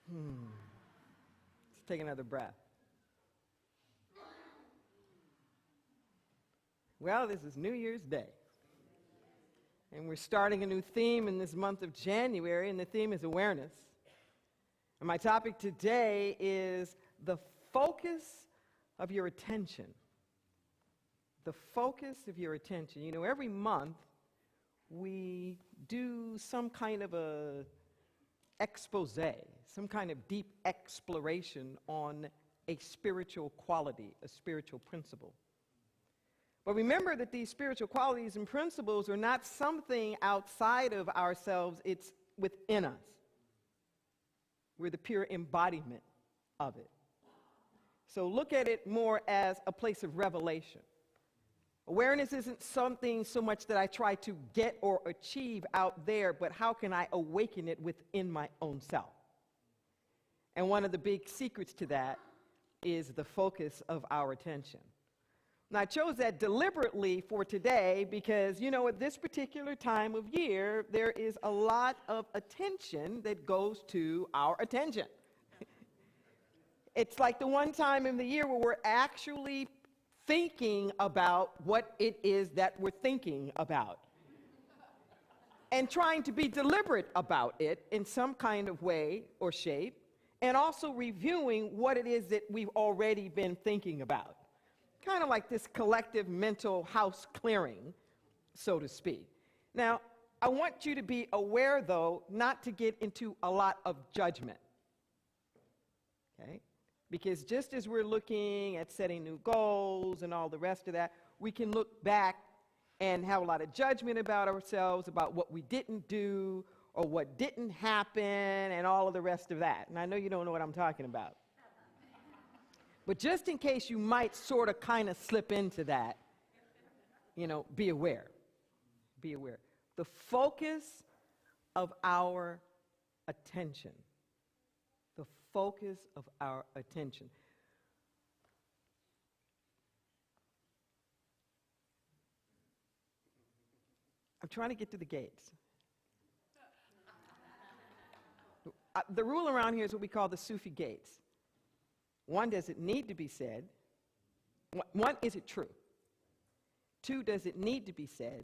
Let's take another breath. Well, this is New Year's Day. And we're starting a new theme in this month of January, and the theme is awareness. And my topic today is the focus of your attention. The focus of your attention. You know, every month we do some kind of a expose, some kind of deep exploration on a spiritual quality, a spiritual principle. But remember that these spiritual qualities and principles are not something outside of ourselves, it's within us. We're the pure embodiment of it. So look at it more as a place of revelation. Awareness isn't something so much that I try to get or achieve out there, but how can I awaken it within my own self? And one of the big secrets to that is the focus of our attention. Now, I chose that deliberately for today because, you know, at this particular time of year, there is a lot of attention that goes to our attention. It's like the one time in the year where we're actually thinking about what it is that we're thinking about and trying to be deliberate about it in some kind of way or shape, and also reviewing what it is that we've already been thinking about. Kind of like this collective mental house clearing, so to speak. Now, I want you to be aware, though, not to get into a lot of judgment. Okay? Because just as we're looking at setting new goals and all the rest of that, we can look back and have a lot of judgment about ourselves, about what we didn't do or what didn't happen and all of the rest of that. And I know you don't know what I'm talking about. But just in case you might sort of kind of slip into that, you know, be aware. Be aware. The focus of our attention. The focus of our attention. I'm trying to get to the gates. The rule around here is what we call the Sufi gates. One, does it need to be said? One, is it true? Two, does it need to be said?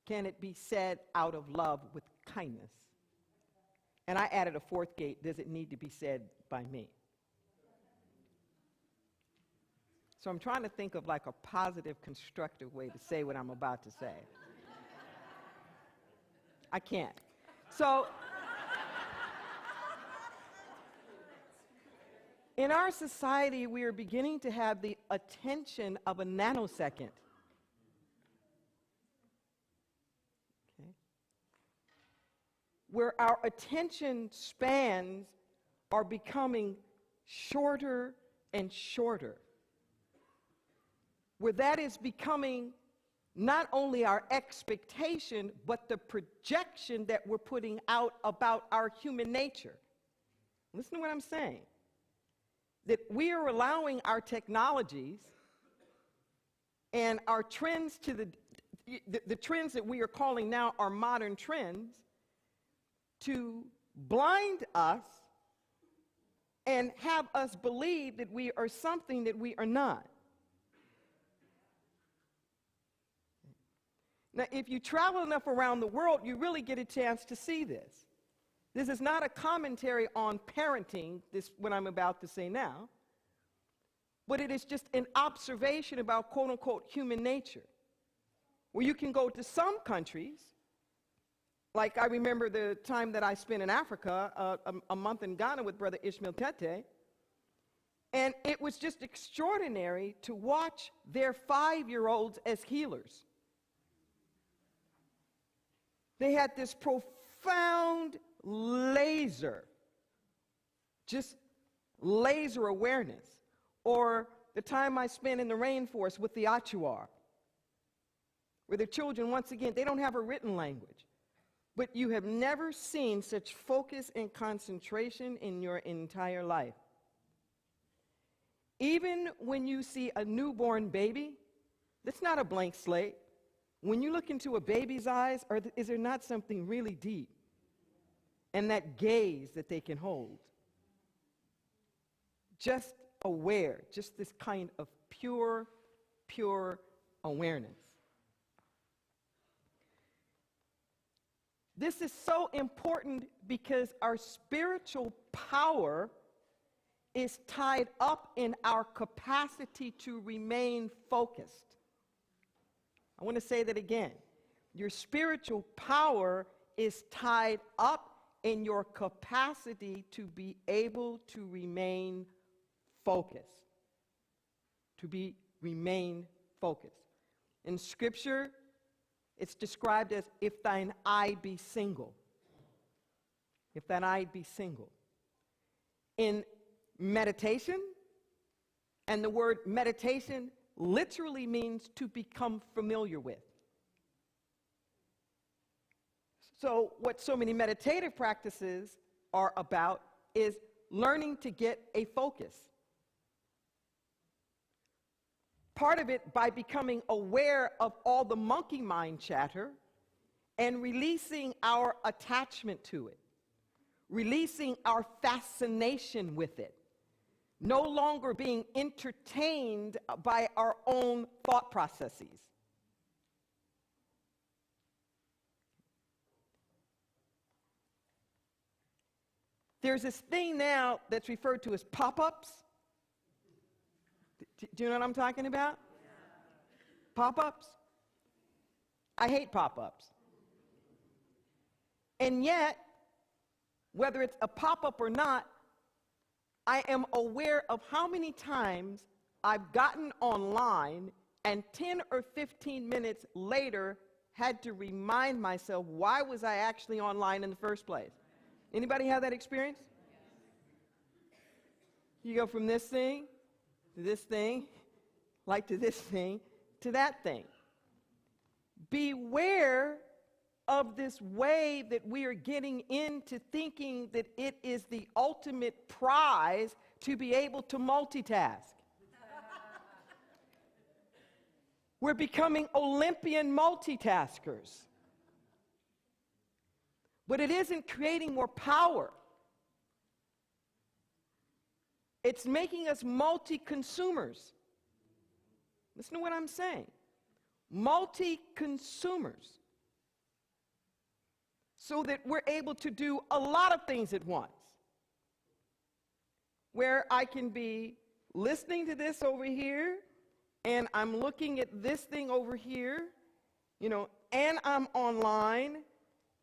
Can it be said out of love with kindness? And I added a fourth gate, does it need to be said by me? So I'm trying to think of like a positive, constructive way to say what I'm about to say. I can't. So, in our society, we are beginning to have the attention of a nanosecond. Okay? Where our attention spans are becoming shorter and shorter. Where that is becoming not only our expectation, but the projection that we're putting out about our human nature. Listen to what I'm saying. That we are allowing our technologies and our trends to the trends that we are calling now our modern trends to blind us and have us believe that we are something that we are not. Now, if you travel enough around the world, you really get a chance to see this. This is not a commentary on parenting, this what I'm about to say now, but it is just an observation about quote-unquote human nature, where you can go to some countries, like I remember the time that I spent in Africa, a month in Ghana with Brother Ishmael Tete, and it was just extraordinary to watch their 5-year-olds as healers. They had this profound laser awareness. Or the time I spent in the rainforest with the Achuar, where the children, once again, they don't have a written language. But you have never seen such focus and concentration in your entire life. Even when you see a newborn baby, that's not a blank slate. When you look into a baby's eyes, is there not something really deep? And that gaze that they can hold. just aware, just this kind of pure awareness. This is so important because our spiritual power is tied up in our capacity to remain focused. I want to say that again. Your spiritual power is tied up in your capacity to be able to remain focused. Remain focused. In Scripture, it's described as, if thine eye be single. If thine eye be single. In meditation, and the word meditation literally means to become familiar with. So what so many meditative practices are about is learning to get a focus. Part of it by becoming aware of all the monkey mind chatter and releasing our attachment to it, releasing our fascination with it, no longer being entertained by our own thought processes. There's this thing now that's referred to as pop-ups. Do you know what I'm talking about? Pop-ups? I hate pop-ups. And yet, whether it's a pop-up or not, I am aware of how many times I've gotten online and 10 or 15 minutes later had to remind myself, why was I actually online in the first place? Anybody have that experience? You go from this thing to this thing, like to this thing, to that thing. Beware of this way that we are getting into thinking that it is the ultimate prize to be able to multitask. We're becoming Olympian multitaskers. But it isn't creating more power. It's making us multi-consumers. Listen to what I'm saying. Multi-consumers. So that we're able to do a lot of things at once. Where I can be listening to this over here, and I'm looking at this thing over here, and I'm online,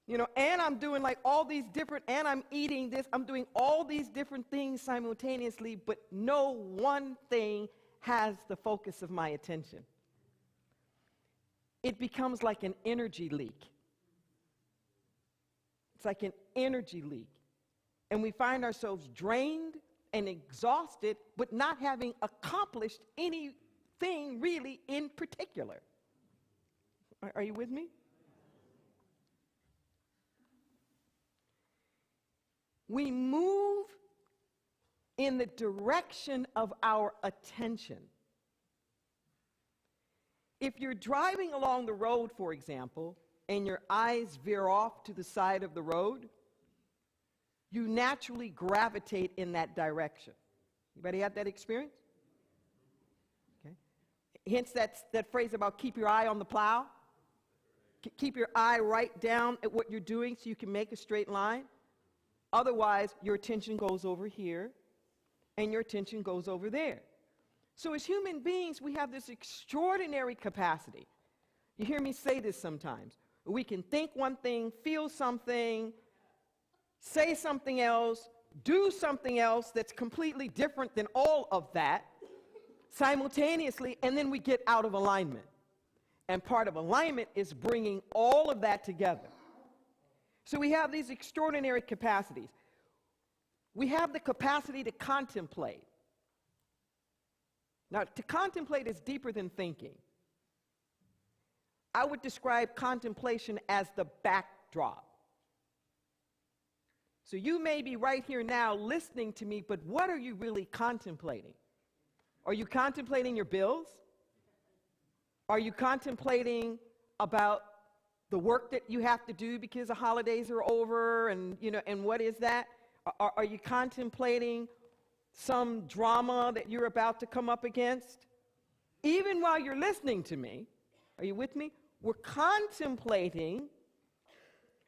and I'm doing like all these different, and I'm eating this, I'm doing all these different things simultaneously, but no one thing has the focus of my attention. It becomes like an energy leak. It's like an energy leak. And we find ourselves drained and exhausted, but not having accomplished anything really in particular. Are you with me? We move in the direction of our attention. If you're driving along the road, for example, and your eyes veer off to the side of the road, you naturally gravitate in that direction. Anybody had that experience? Okay. Hence that phrase about keep your eye on the plow. Keep your eye right down at what you're doing so you can make a straight line. Otherwise, your attention goes over here, and your attention goes over there. So as human beings, we have this extraordinary capacity. You hear me say this sometimes. We can think one thing, feel something, say something else, do something else that's completely different than all of that simultaneously, and then we get out of alignment. And part of alignment is bringing all of that together. So we have these extraordinary capacities. We have the capacity to contemplate. Now, to contemplate is deeper than thinking. I would describe contemplation as the backdrop. So you may be right here now listening to me, but what are you really contemplating? Are you contemplating your bills? Are you contemplating about the work that you have to do because the holidays are over and what is that? Are you contemplating some drama that you're about to come up against, even while you're listening to me, are you with me? We're contemplating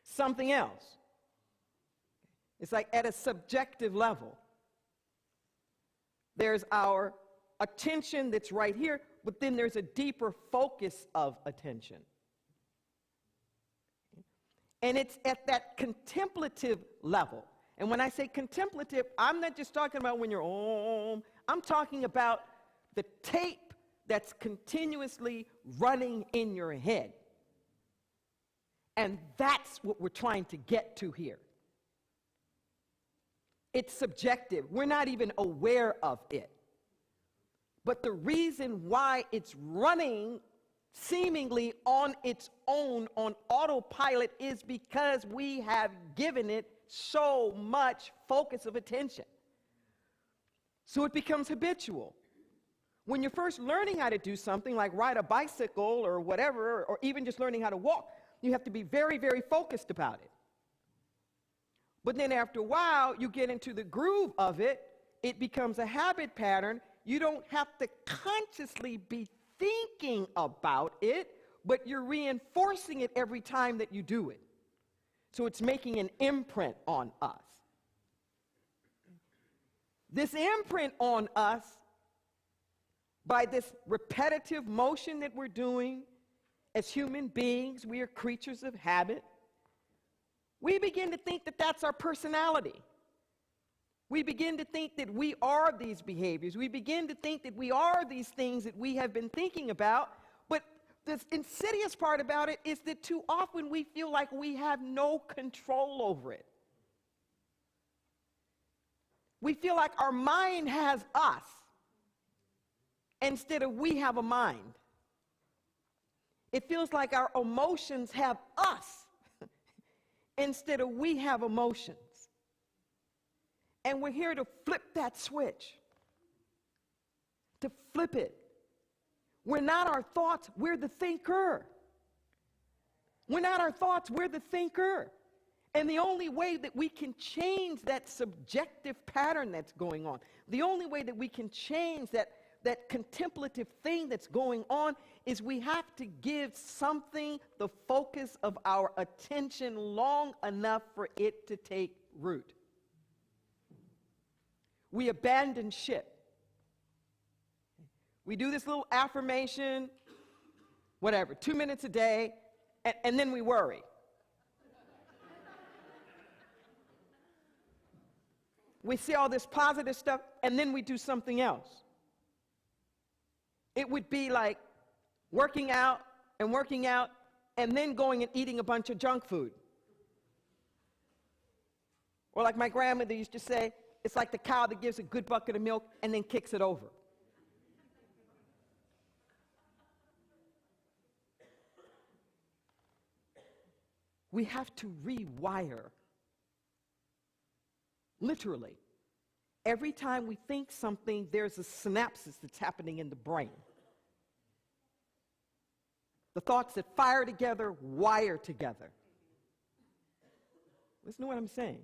something else. It's like at a subjective level. There's our attention that's right here, but then there's a deeper focus of attention. And it's at that contemplative level. And when I say contemplative, I'm not just talking about when you're I'm talking about the tape that's continuously running in your head. And that's what we're trying to get to here. It's subjective. We're not even aware of it. But the reason why it's running seemingly on its own, on autopilot, is because we have given it so much focus of attention. So it becomes habitual. When you're first learning how to do something like ride a bicycle or whatever, or even just learning how to walk, you have to be very, very focused about it. But then after a while, you get into the groove of it, it becomes a habit pattern. You don't have to consciously be thinking about it, but you're reinforcing it every time that you do it. So it's making an imprint on us. This imprint on us, by this repetitive motion that we're doing, as human beings, we are creatures of habit. We begin to think that that's our personality. We begin to think that we are these behaviors. We begin to think that we are these things that we have been thinking about. But the insidious part about it is that too often we feel like we have no control over it. We feel like our mind has us instead of we have a mind. It feels like our emotions have us instead of we have emotions. And we're here to flip that switch, to flip it. We're not our thoughts, we're the thinker. We're not our thoughts, we're the thinker. And the only way that we can change that subjective pattern that's going on, the only way that we can change that contemplative thing that's going on, is we have to give something the focus of our attention long enough for it to take root. We abandon ship. We do this little affirmation, whatever, 2 minutes a day, and then we worry. We see all this positive stuff, and then we do something else. It would be like working out, and then going and eating a bunch of junk food. Or like my grandmother used to say, it's like the cow that gives a good bucket of milk and then kicks it over. We have to rewire. Literally. Every time we think something, there's a synapses that's happening in the brain. The thoughts that fire together, wire together. Listen to what I'm saying.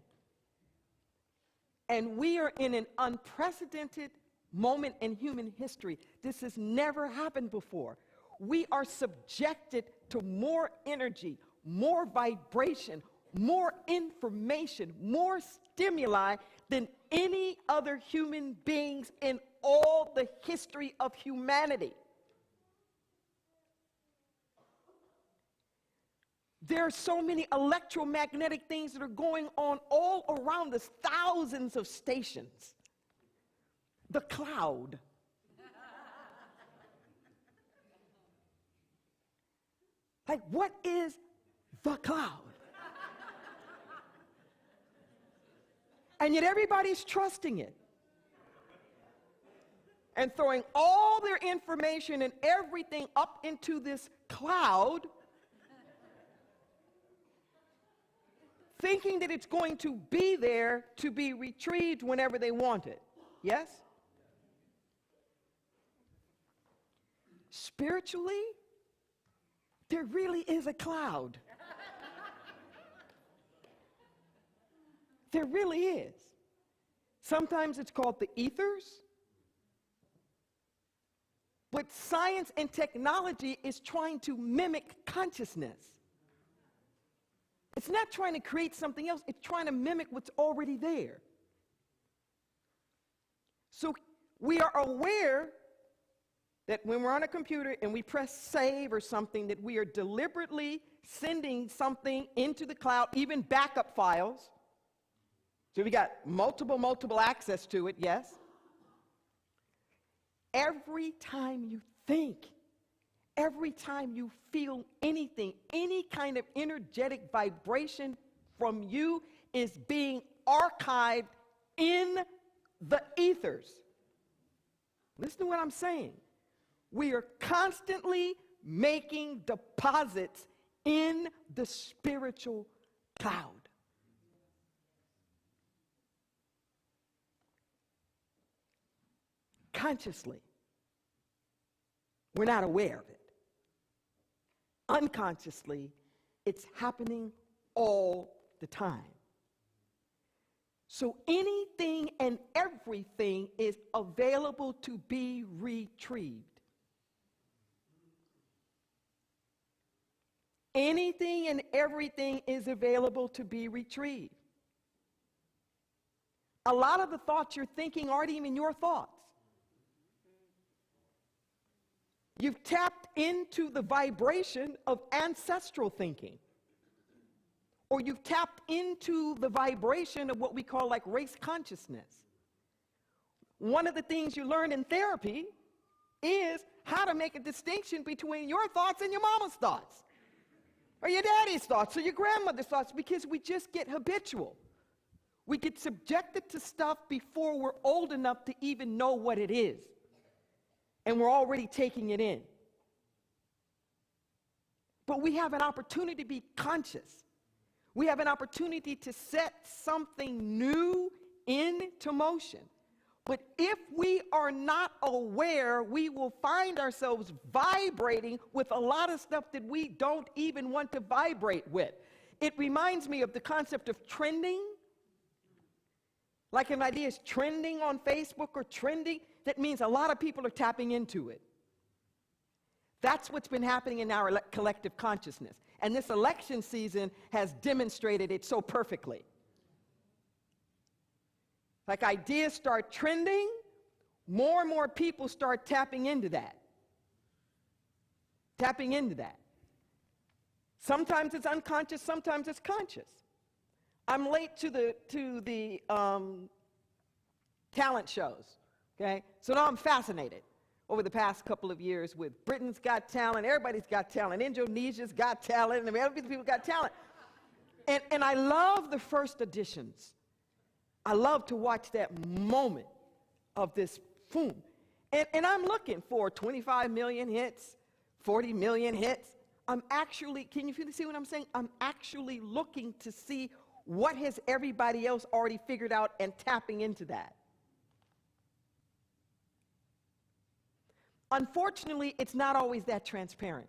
And we are in an unprecedented moment in human history. This has never happened before. We are subjected to more energy, more vibration, more information, more stimuli than any other human beings in all the history of humanity. There are so many electromagnetic things that are going on all around us, thousands of stations. The cloud. Like, what is the cloud? And yet everybody's trusting it and throwing all their information and everything up into this cloud, thinking that it's going to be there to be retrieved whenever they want it. Yes? Spiritually, there really is a cloud. There really is. Sometimes it's called the ethers. But science and technology is trying to mimic consciousness. It's not trying to create something else. It's trying to mimic what's already there. So we are aware that when we're on a computer and we press save or something, that we are deliberately sending something into the cloud, even backup files. So we got multiple access to it, yes? Every time you think, every time you feel anything, any kind of energetic vibration from you is being archived in the ethers. Listen to what I'm saying. We are constantly making deposits in the spiritual cloud. Consciously. We're not aware of it. Unconsciously, it's happening all the time. So anything and everything is available to be retrieved. Anything and everything is available to be retrieved. A lot of the thoughts you're thinking aren't even your thoughts. You've tapped into the vibration of ancestral thinking. Or you've tapped into the vibration of what we call like race consciousness. One of the things you learn in therapy is how to make a distinction between your thoughts and your mama's thoughts. Or your daddy's thoughts or your grandmother's thoughts, because we just get habitual. We get subjected to stuff before we're old enough to even know what it is. And we're already taking it in. But we have an opportunity to be conscious. We have an opportunity to set something new into motion. But if we are not aware, we will find ourselves vibrating with a lot of stuff that we don't even want to vibrate with. It reminds me of the concept of trending. Like an idea is trending on Facebook or trending, that means a lot of people are tapping into it. That's what's been happening in our collective consciousness. And this election season has demonstrated it so perfectly. Like ideas start trending, more and more people start tapping into that. Tapping into that. Sometimes it's unconscious, sometimes it's conscious. I'm late to the talent shows, okay? So now I'm fascinated over the past couple of years with Britain's Got Talent, everybody's got talent, Indonesia's got talent, and other people got talent. And I love the first editions. I love to watch that moment of this boom. And I'm looking for 25 million hits, 40 million hits. I'm actually, can you see what I'm saying? I'm actually looking to see what has everybody else already figured out and tapping into that. Unfortunately, it's not always that transparent.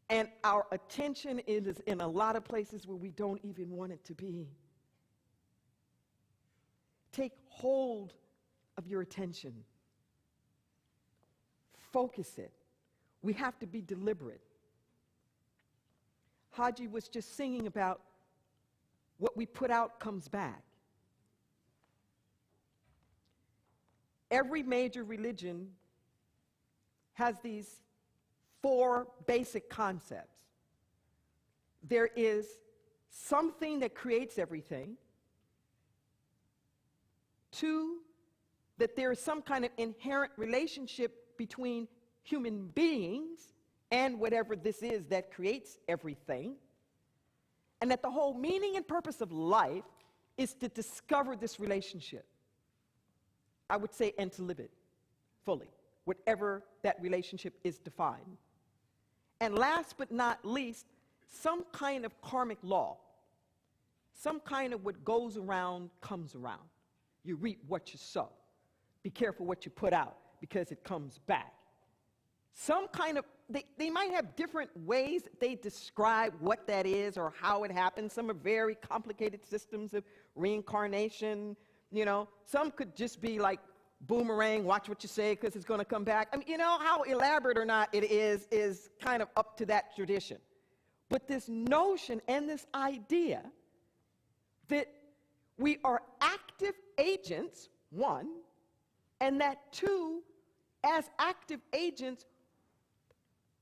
And our attention is in a lot of places where we don't even want it to be. Take hold of your attention. Focus it. We have to be deliberate. Haji was just singing about what we put out comes back. Every major religion has these 4 basic concepts. There is something that creates everything. 2, that there is some kind of inherent relationship between human beings and whatever this is that creates everything. And that the whole meaning and purpose of life is to discover this relationship. I would say, and to live it fully, whatever that relationship is defined. And last but not least, some kind of karmic law. Some kind of what goes around comes around. You reap what you sow. Be careful what you put out because it comes back. some kind of, they might have different ways that they describe what that is or how it happens. Some are very complicated systems of reincarnation. You know, some could just be like boomerang, watch what you say because it's going to come back. I mean, you know, how elaborate or not it is kind of up to that tradition. But this notion and this idea that we are active agents, one, and that two, as active agents,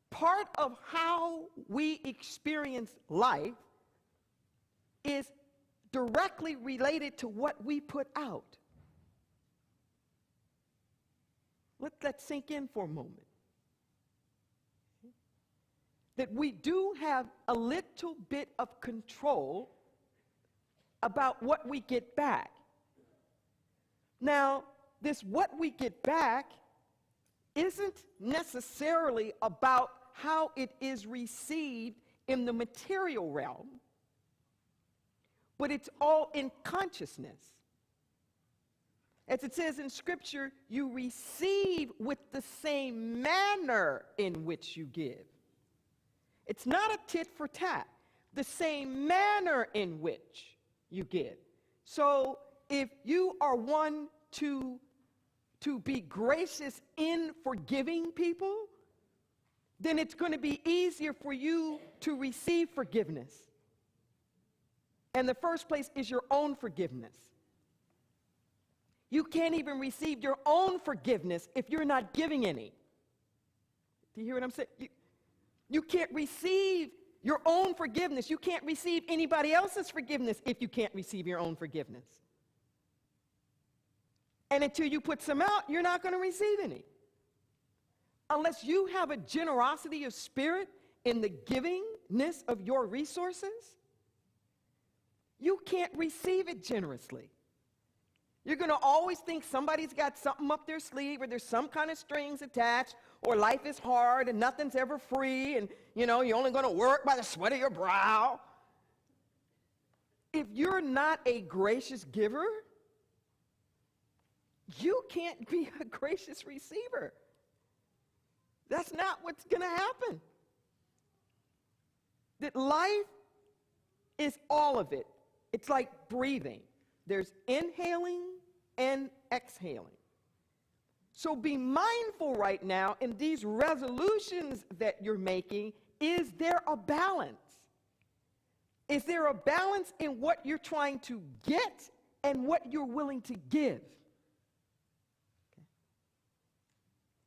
part of how we experience life is directly related to what we put out. Let that sink in for a moment. That we do have a little bit of control about what we get back. Now, this what we get back isn't necessarily about how it is received in the material realm, but it's all in consciousness. As it says in Scripture, you receive with the same manner in which you give. It's not a tit for tat, the same manner in which you give. So if you are one to be gracious in forgiving people, then it's going to be easier for you to receive forgiveness. And the first place is your own forgiveness. You can't even receive your own forgiveness if you're not giving any. Do you hear what I'm saying? You can't receive your own forgiveness. You can't receive anybody else's forgiveness if you can't receive your own forgiveness. And until you put some out, you're not going to receive any. Unless you have a generosity of spirit in the givingness of your resources, you can't receive it generously. You're going to always think somebody's got something up their sleeve, or there's some kind of strings attached, or life is hard and nothing's ever free, and you know, you're only going to work by the sweat of your brow. If you're not a gracious giver, you can't be a gracious receiver. That's not what's going to happen. That life is all of it. It's like breathing. There's inhaling and exhaling. So be mindful right now in these resolutions that you're making. Is there a balance? Is there a balance in what you're trying to get and what you're willing to give? Okay.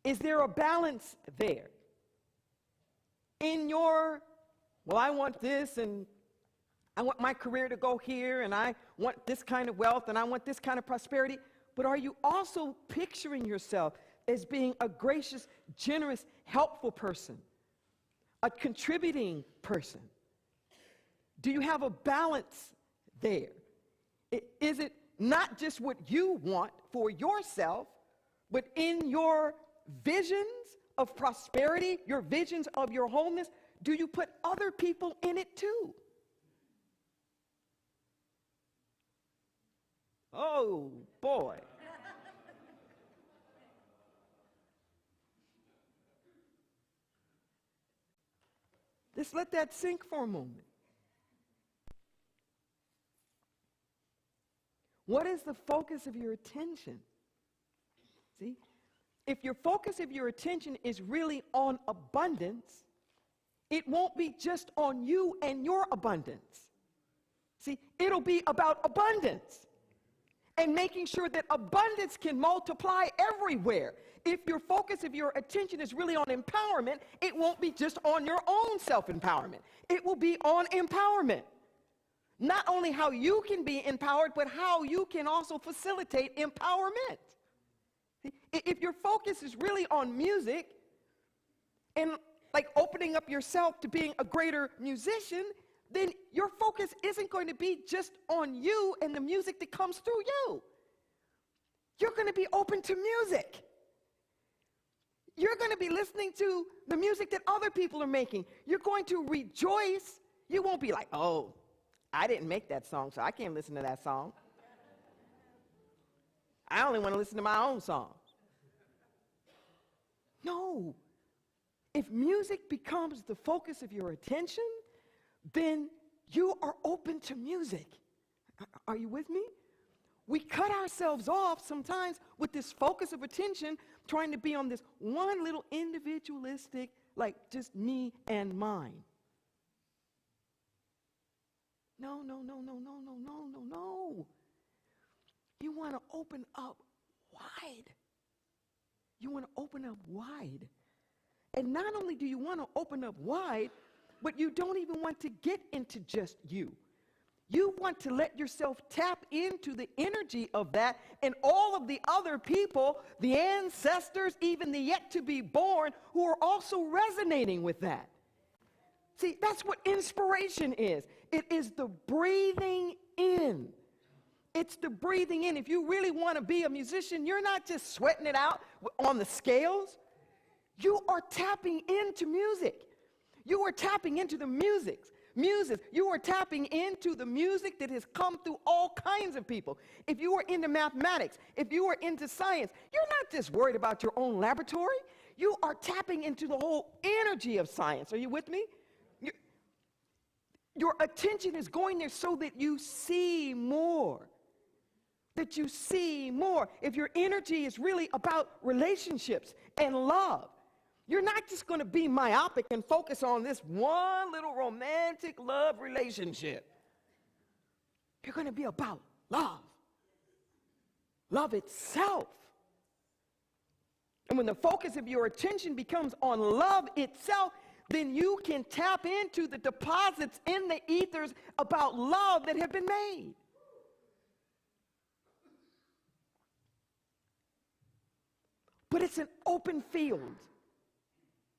Is there a balance there? In your, well, I want this, and I want my career to go here, and I want this kind of wealth, and I want this kind of prosperity. But are you also picturing yourself as being a gracious, generous, helpful person, a contributing person? Do you have a balance there? Is it not just what you want for yourself, but in your visions of prosperity, your visions of your wholeness, do you put other people in it too? Oh, boy. Just let that sink for a moment. What is the focus of your attention? See, if your focus of your attention is really on abundance, it won't be just on you and your abundance. See, it'll be about abundance. And making sure that abundance can multiply everywhere. If your focus of your attention is really on empowerment, it won't be just on your own self-empowerment. It will be on empowerment. Not only how you can be empowered, but how you can also facilitate empowerment. If your focus is really on music and like opening up yourself to being a greater musician, then your focus isn't going to be just on you and the music that comes through you. You're going to be open to music. You're going to be listening to the music that other people are making. You're going to rejoice. You won't be like, oh, I didn't make that song, so I can't listen to that song. I only want to listen to my own song. No. If music becomes the focus of your attention, then you are open to music. Are you with me? We cut ourselves off sometimes with this focus of attention, trying to be on this one little individualistic, like just me and mine. No, no, no, no, no, no, no, no, no. You want to open up wide. You want to open up wide. And not only do you want to open up wide, but you don't even want to get into just you. You want to let yourself tap into the energy of that and all of the other people, the ancestors, even the yet to be born, who are also resonating with that. See, that's what inspiration is. It is the breathing in. It's the breathing in. If you really want to be a musician, you're not just sweating it out on the scales. You are tapping into music. You are tapping into the music. You are tapping into the music that has come through all kinds of people. If you are into mathematics, if you are into science, you're not just worried about your own laboratory. You are tapping into the whole energy of science. Are you with me? Your attention is going there so that you see more. That you see more. If your energy is really about relationships and love, you're not just going to be myopic and focus on this one little romantic love relationship. You're going to be about love. Love itself. And when the focus of your attention becomes on love itself, then you can tap into the deposits in the ethers about love that have been made. But it's an open field.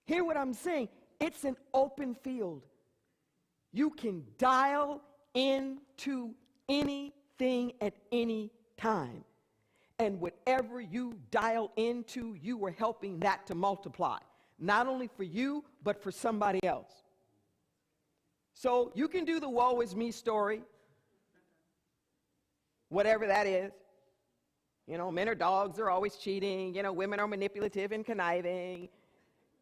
Hear what I'm saying? It's an open field. You can dial into anything at any time. And whatever you dial into, you are helping that to multiply. Not only for you, but for somebody else. So you can do the woe is me story, whatever that is. You know, men are dogs, they're always cheating. You know, women are manipulative and conniving.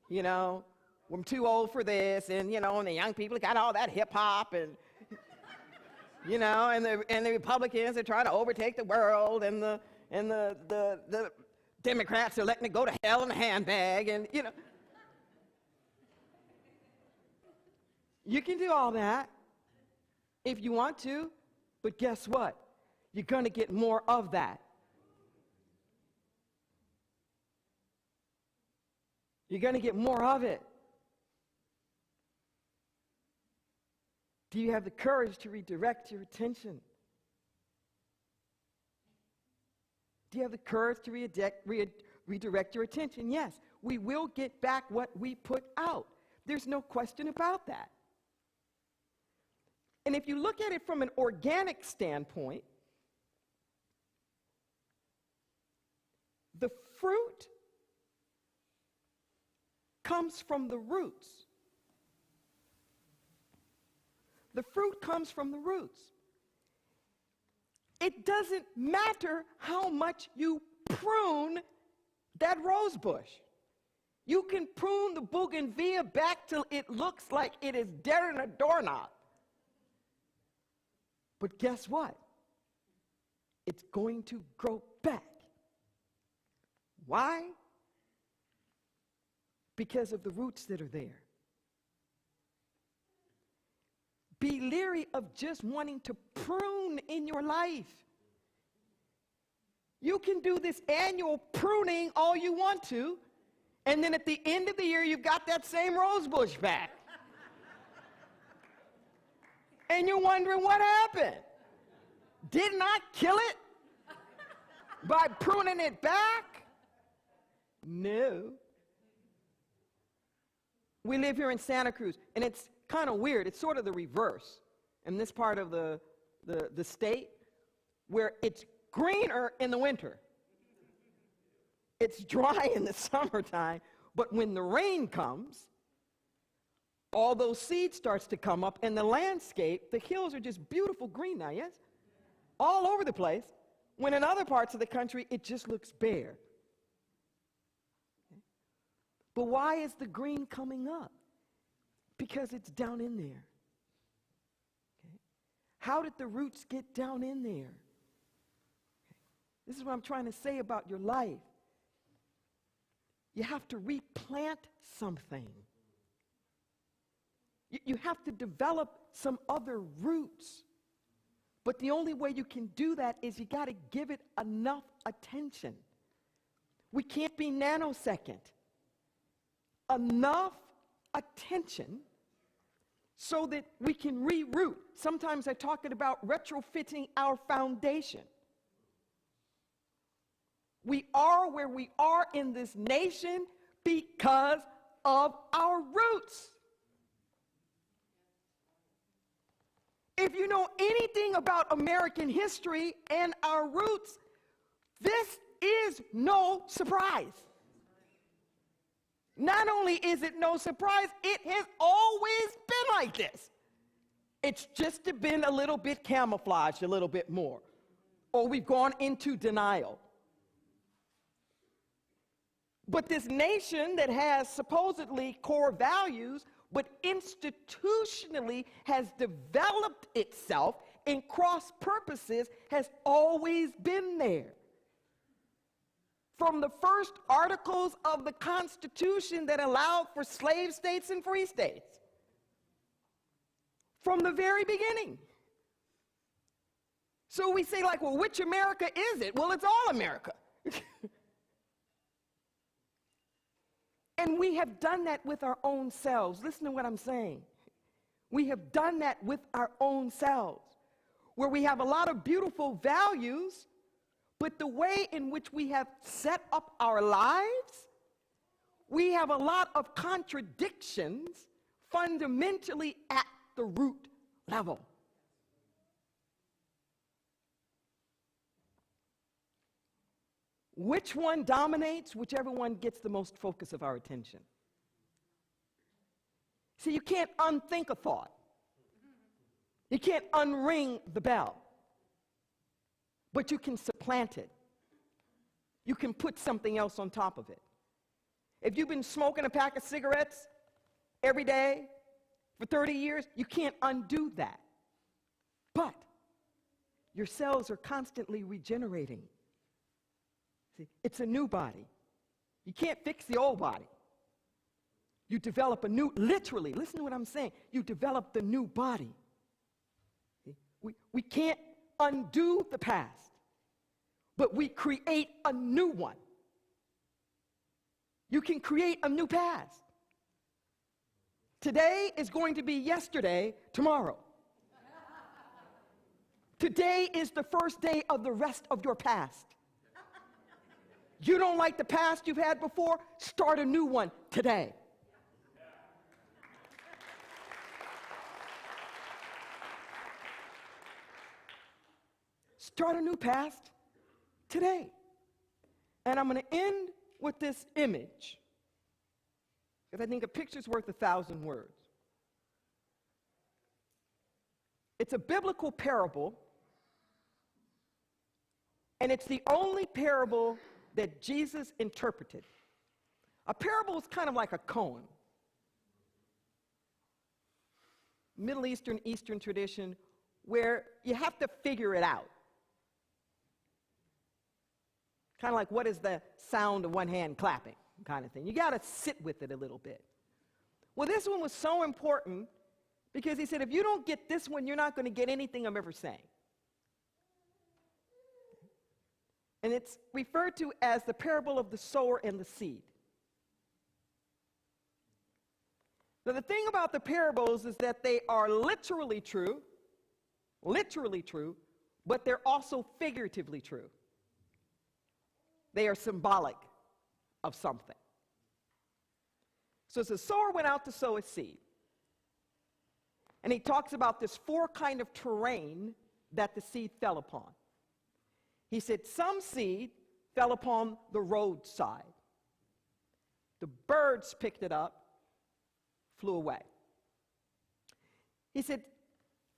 You know, I'm too old for this, and you know, and the young people got all that hip hop, and you know, and the Republicans are trying to overtake the world, and the Democrats are letting it go to hell in a handbag, and you know, you can do all that if you want to, but guess what? You're going to get more of that. You're going to get more of it. Do you have the courage to redirect your attention? Do you have the courage to redirect your attention? Yes, we will get back what we put out. There's no question about that. And if you look at it from an organic standpoint, the fruit comes from the roots. The fruit comes from the roots. It doesn't matter how much you prune that rose bush. You can prune the bougainvillea back till it looks like it is dead in a doorknob. But guess what? It's going to grow back. Why? Because of the roots that are there. Be leery of just wanting to prune in your life. You can do this annual pruning all you want to, and then at the end of the year, you've got that same rose bush back. And you're wondering what happened. Didn't I kill it by pruning it back? No. We live here in Santa Cruz, and it's kind of weird. It's sort of the reverse in this part of the state, where it's greener in the winter. It's dry in the summertime, but when the rain comes, all those seeds starts to come up, and the landscape, the hills are just beautiful green now, yes? All over the place, when in other parts of the country, it just looks bare. But why is the green coming up? Because it's down in there. Okay? How did the roots get down in there? Okay. This is what I'm trying to say about your life. You have to replant something. You have to develop some other roots. But the only way you can do that is you got to give it enough attention. We can't be nanosecond. Enough attention so that we can reroot. Sometimes I talk about retrofitting our foundation. We are where we are in this nation because of our roots. If you know anything about American history and our roots, this is no surprise. Not only is it no surprise, it has always been like this. It's just been a little bit camouflaged, a little bit more. Or we've gone into denial. But this nation that has supposedly core values, but institutionally has developed itself in cross purposes, has always been there. From the first articles of the Constitution that allowed for slave states and free states. From the very beginning. So we say like, well, which America is it? Well, it's all America. And we have done that with our own selves. Listen to what I'm saying. We have done that with our own selves, where we have a lot of beautiful values, but the way in which we have set up our lives, we have a lot of contradictions fundamentally at the root level. Which one dominates? Whichever one gets the most focus of our attention. See, you can't unthink a thought. You can't unring the bell. But you can supplant it. You can put something else on top of it. If you've been smoking a pack of cigarettes every day for 30 years, you can't undo that. But your cells are constantly regenerating. See, it's a new body. You can't fix the old body. You develop a new, literally, listen to what I'm saying. You develop the new body. See, we can't undo the past, but we create a new one. You can create a new past. Today is going to be yesterday, tomorrow. Today is the first day of the rest of your past. You don't like the past you've had before? Start a new one today. Start a new past today. And I'm going to end with this image, because I think a picture's worth 1,000 words. It's a biblical parable, and it's the only parable that Jesus interpreted. A parable is kind of like a koan. Middle Eastern, Eastern tradition, where you have to figure it out. Kind of like, what is the sound of one hand clapping kind of thing. You got to sit with it a little bit. Well, this one was so important because he said, if you don't get this one, you're not going to get anything I'm ever saying. And it's referred to as the parable of the sower and the seed. Now, the thing about the parables is that they are literally true, but they're also figuratively true. They are symbolic of something. So the sower went out to sow his seed. And he talks about this 4 kind of terrain that the seed fell upon. He said some seed fell upon the roadside. The birds picked it up, flew away. He said,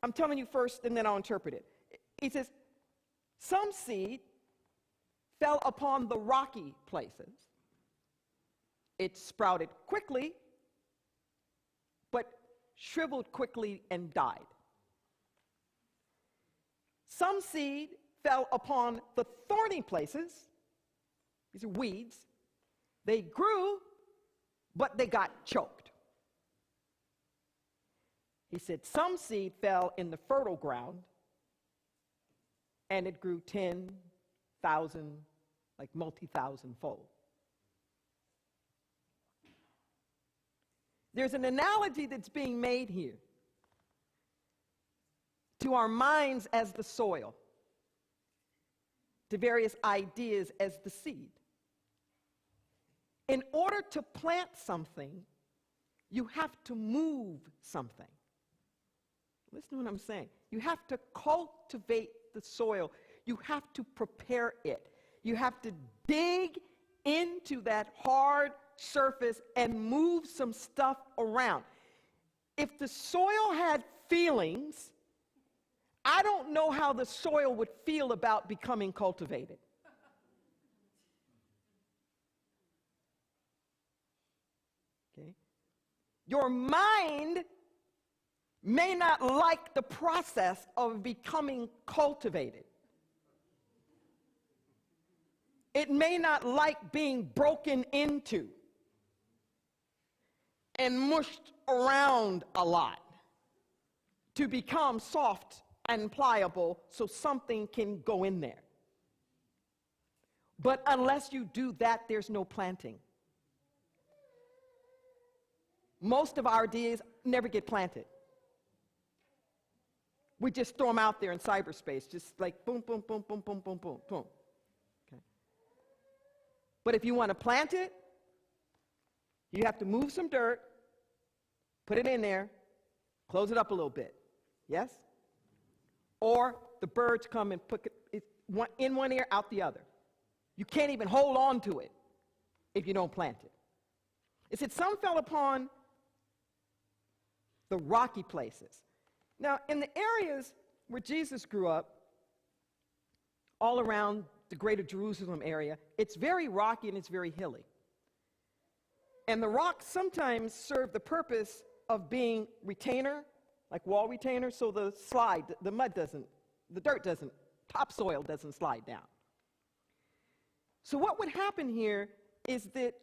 I'm telling you first and then I'll interpret it. He says, some seed fell upon the rocky places. It sprouted quickly, but shriveled quickly and died. Some seed fell upon the thorny places. These are weeds. They grew, but they got choked. He said some seed fell in the fertile ground, and it grew 10,000, like multi-thousand fold. There's an analogy that's being made here to our minds as the soil, to various ideas as the seed. In order to plant something, you have to move something. Listen to what I'm saying. You have to cultivate the soil. You have to prepare it. You have to dig into that hard surface and move some stuff around. If the soil had feelings, I don't know how the soil would feel about becoming cultivated. Okay? Your mind may not like the process of becoming cultivated. It may not like being broken into and mushed around a lot to become soft and pliable so something can go in there. But unless you do that, there's no planting. Most of our ideas never get planted. We just throw them out there in cyberspace, just like boom, boom, boom, boom, boom, boom, boom, boom. Okay. But if you want to plant it, you have to move some dirt, put it in there, close it up a little bit. Yes? Or the birds come and put it in one ear, out the other. You can't even hold on to it if you don't plant it. It said some fell upon the rocky places. Now, in the areas where Jesus grew up, all around the greater Jerusalem area, it's very rocky and it's very hilly. And the rocks sometimes serve the purpose of being retainer, like wall retainer, so the dirt doesn't, topsoil doesn't slide down. So what would happen here is that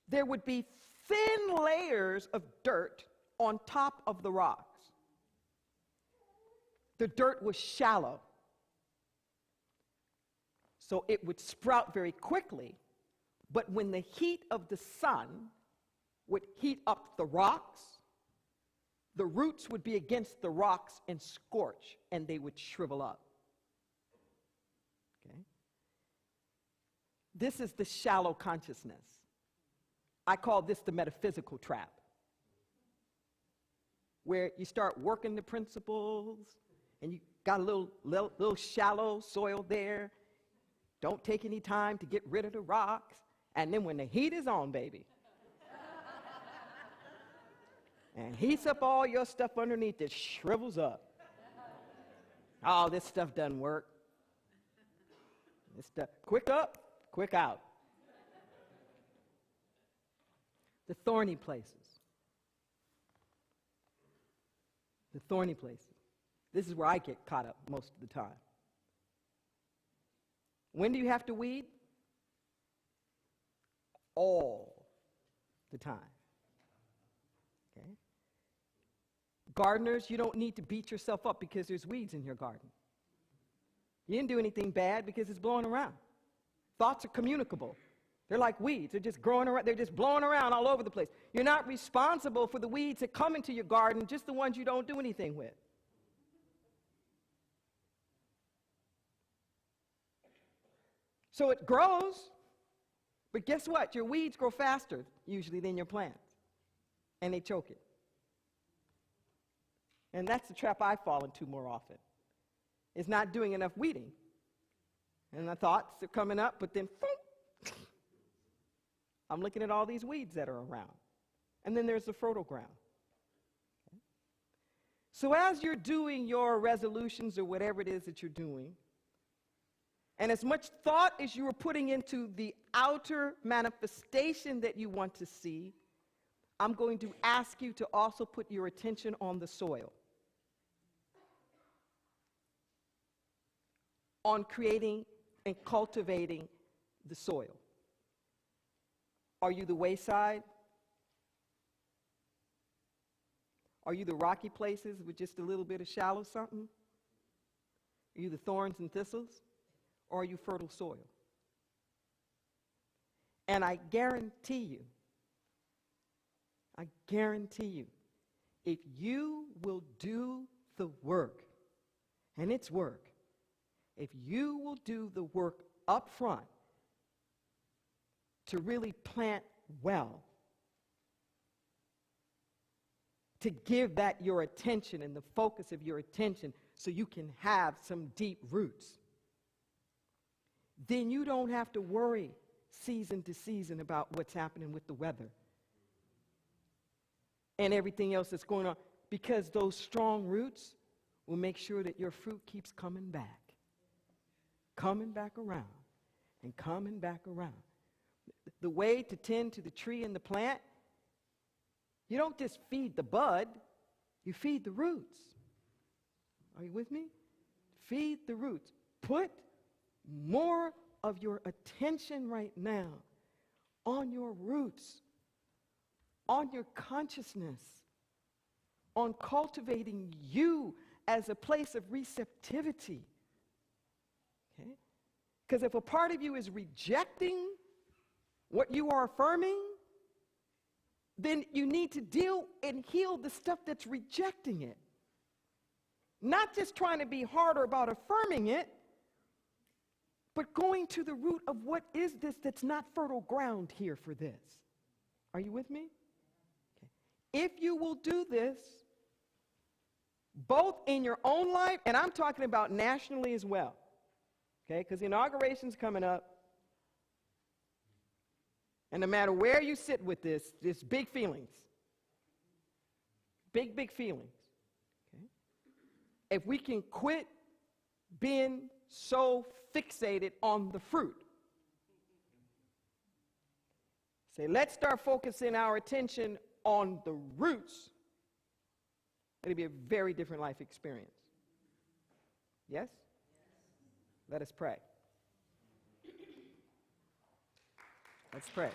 there would be thin layers of dirt on top of the rocks. The dirt was shallow, so it would sprout very quickly, but when the heat of the sun would heat up the rocks, the roots would be against the rocks and scorch, and they would shrivel up. Okay? This is the shallow consciousness. I call this the metaphysical trap, where you start working the principles, and you got a little shallow soil there. Don't take any time to get rid of the rocks. And then when the heat is on, baby, and heats up all your stuff underneath, it shrivels up. Oh, this stuff doesn't work. This stuff, quick up, quick out. The thorny places. The thorny places. This is where I get caught up most of the time. When do you have to weed? All the time. Okay? Gardeners, you don't need to beat yourself up because there's weeds in your garden. You didn't do anything bad because it's blowing around. Thoughts are communicable. They're like weeds. They're just growing around. They're just blowing around all over the place. You're not responsible for the weeds that come into your garden, just the ones you don't do anything with. So it grows, but guess what? Your weeds grow faster, usually, than your plants, and they choke it. And that's the trap I fall into more often, is not doing enough weeding. And the thoughts are coming up, but then, boom, I'm looking at all these weeds that are around. And then there's the fertile ground. Okay? So as you're doing your resolutions or whatever it is that you're doing, and as much thought as you are putting into the outer manifestation that you want to see, I'm going to ask you to also put your attention on the soil, on creating and cultivating the soil. Are you the wayside? Are you the rocky places with just a little bit of shallow something? Are you the thorns and thistles? Or are you fertile soil? And I guarantee you, if you will do the work, and it's work, if you will do the work up front to really plant well, to give that your attention and the focus of your attention so you can have some deep roots, then you don't have to worry season to season about what's happening with the weather and everything else that's going on, because those strong roots will make sure that your fruit keeps coming back around and coming back around. The way to tend to the tree and the plant, you don't just feed the bud, you feed the roots. Are you with me? Feed the roots. Put more of your attention right now on your roots, on your consciousness, on cultivating you as a place of receptivity. Okay? Because if a part of you is rejecting what you are affirming, then you need to deal and heal the stuff that's rejecting it. Not just trying to be harder about affirming it, but going to the root of what is this that's not fertile ground here for this. Are you with me? Okay. If you will do this, both in your own life, and I'm talking about nationally as well, okay, because inauguration's coming up, and no matter where you sit with this, there's big feelings. Big feelings. Okay? If we can quit being so fixated on the fruit, say, let's start focusing our attention on the roots, it'll be a very different life experience. Yes? Let us pray. Let's pray.